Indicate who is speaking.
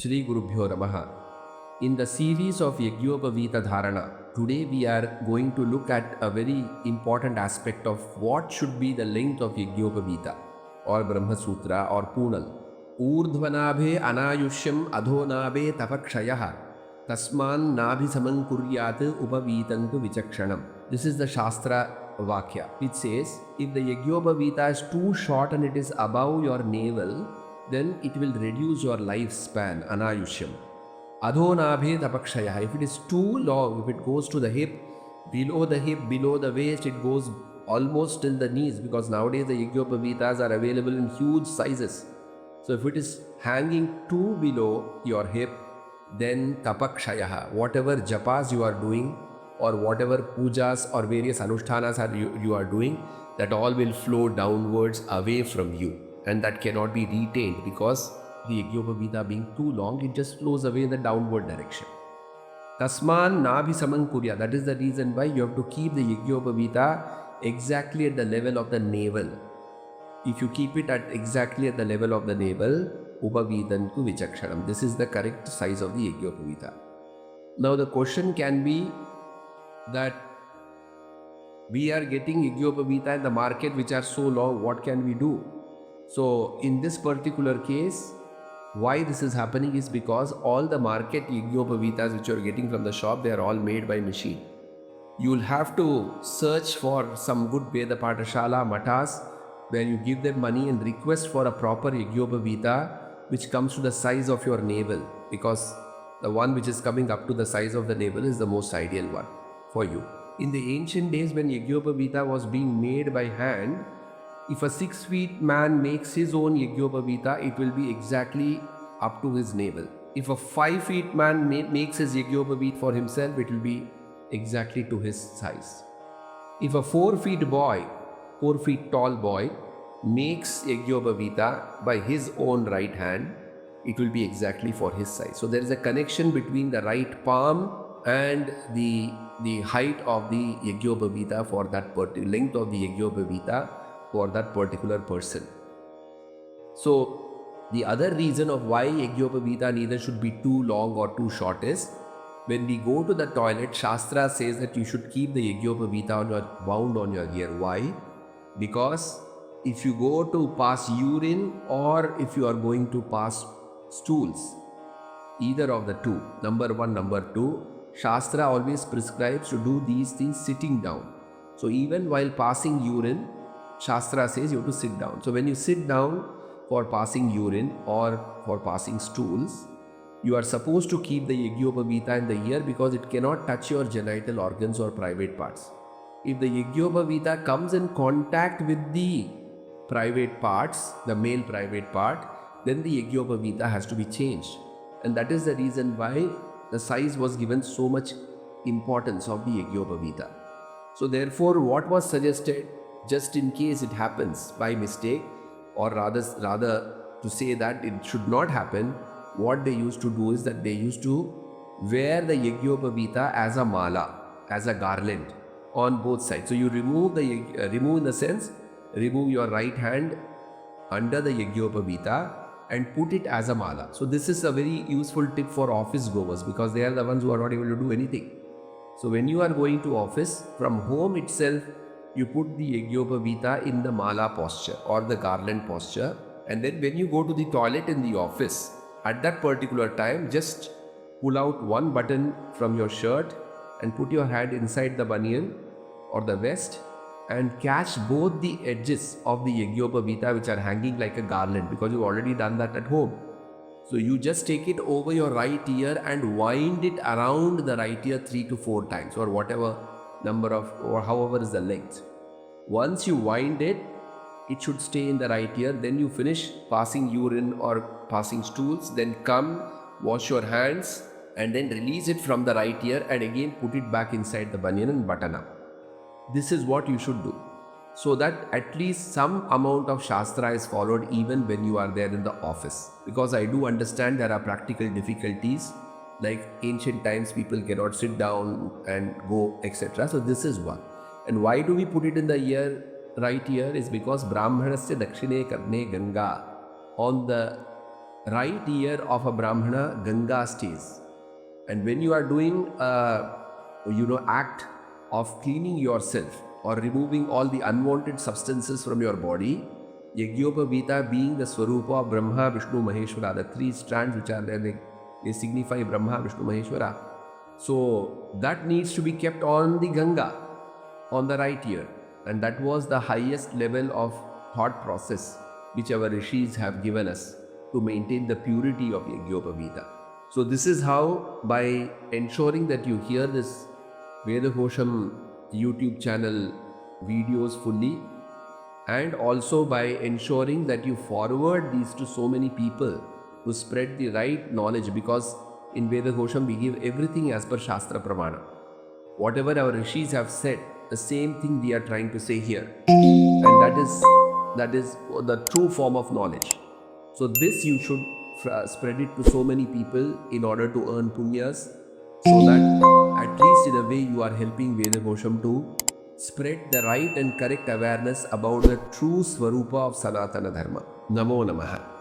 Speaker 1: Shri Gurubhyo Namaha. In the series of Yagnopaveeta Dharana, today we are going to look at a very important aspect of what should be the length of Yagnopaveeta or Brahma Sutra or Poonal. Urdhvanabhe anayushyam adhonabhe tapakshayah tasman nabhi samam kuryat upaveetantu vichakshanam. This is the Shastra Vakya. It says, if the Yagnopaveeta is too short and it is above your navel, then it will reduce your lifespan, anayushyam. Adhonabhe tapakshaya. If it is too long, if it goes to the hip, below the waist, it goes almost till the knees, because nowadays the Yagnopaveetas are available in huge sizes. So if it is hanging too below your hip, then tapakshaya. Whatever japas you are doing, or whatever pujas or various anushthanas you are doing, that all will flow downwards away from you. And that cannot be retained, because the Yagnopaveeta being too long, it just flows away in the downward direction. Tasman nabhi samam kurya. That is the reason why you have to keep the Yagnopaveeta exactly at the level of the navel. If you keep it at exactly at the level of the navel, upaveetantu vichakshanam. This is the correct size of the Yagnopaveeta. Now the question can be that we are getting Yagnopaveeta in the market which are so long, what can we do? So in this particular case, why this is happening is because all the market Yagnopaveetas which you are getting from the shop, they are all made by machine. You will have to search for some good Veda Patashala, matas, where you give them money and request for a proper Yagnopaveeta which comes to the size of your navel, because the one which is coming up to the size of the navel is the most ideal one for you. In the ancient days, when Yagnopaveeta was being made by hand, if a 6 feet man makes his own Yagnopaveeta, it will be exactly up to his navel. If a 5 feet man makes his Yagnopaveeta for himself, it will be exactly to his size. If a 4 feet tall boy makes Yagnopaveeta by his own right hand, it will be exactly for his size. So there is a connection between the right palm and the height of the Yagnopaveeta for that particular length of the Yagnopaveeta for that particular person. So the other reason of why Yagnopaveeta neither should be too long or too short is, when we go to the toilet, Shastra says that you should keep the Yagnopaveeta wound on your ear. Why? Because if you go to pass urine or if you are going to pass stools, either of the two, number one, number two, Shastra always prescribes to do these things sitting down. So even while passing urine, Shastra says you have to sit down. So when you sit down for passing urine or for passing stools, you are supposed to keep the Yagnopaveeta in the ear, because it cannot touch your genital organs or private parts. If the Yagnopaveeta comes in contact with the private parts, the male private part, then the Yagnopaveeta has to be changed. And that is the reason why the size was given so much importance of the Yagnopaveeta. So therefore, what was suggested, just in case it happens by mistake, or rather to say that it should not happen, what they used to do is that they used to wear the Yagnopaveeta as a mala, as a garland on both sides. So you remove your right hand under the Yagnopaveeta and put it as a mala. So this is a very useful tip for office goers, because they are the ones who are not able to do anything. So when you are going to office, from home itself, you put the Yagnopaveeta in the mala posture or the garland posture, and then when you go to the toilet in the office, at that particular time, just pull out one button from your shirt and put your hand inside the banyan or the vest and catch both the edges of the Yagnopaveeta which are hanging like a garland, because you've already done that at home. So you just take it over your right ear and wind it around the right ear 3 to 4 times, or whatever number of, or however is the length. Once you wind it, it should stay in the right ear. Then you finish passing urine or passing stools, then come, wash your hands, and then release it from the right ear and again put it back inside the banyan and button up. This is what you should do, so that at least some amount of Shastra is followed even when you are there in the office. Because I do understand there are practical difficulties, like ancient times people cannot sit down and go, etc. So this is one. And why do we put it in the ear, right ear, is because Brahmanasya Dakshine Karne Ganga, on the right ear of a Brahmana, Ganga stays. And when you are doing act of cleaning yourself or removing all the unwanted substances from your body, Yagnopaveeta being the Swarupa of Brahma, Vishnu, Maheshwara, the three strands which are there, they signify Brahma, Vishnu, Maheshwara. So that needs to be kept on the Ganga, on the right ear. And that was the highest level of thought process which our rishis have given us to maintain the purity of Yagnopaveeta. So this is how, by ensuring that you hear this Veda Ghosham YouTube channel videos fully, and also by ensuring that you forward these to so many people to spread the right knowledge, because in Veda Ghosham we give everything as per Shastra Pramana. Whatever our rishis have said, the same thing we are trying to say here, and that is the true form of knowledge. So this you should spread it to so many people in order to earn punyas, so that at least in a way you are helping Veda Ghosham to spread the right and correct awareness about the true Swarupa of Sanatana Dharma. Namo Namaha.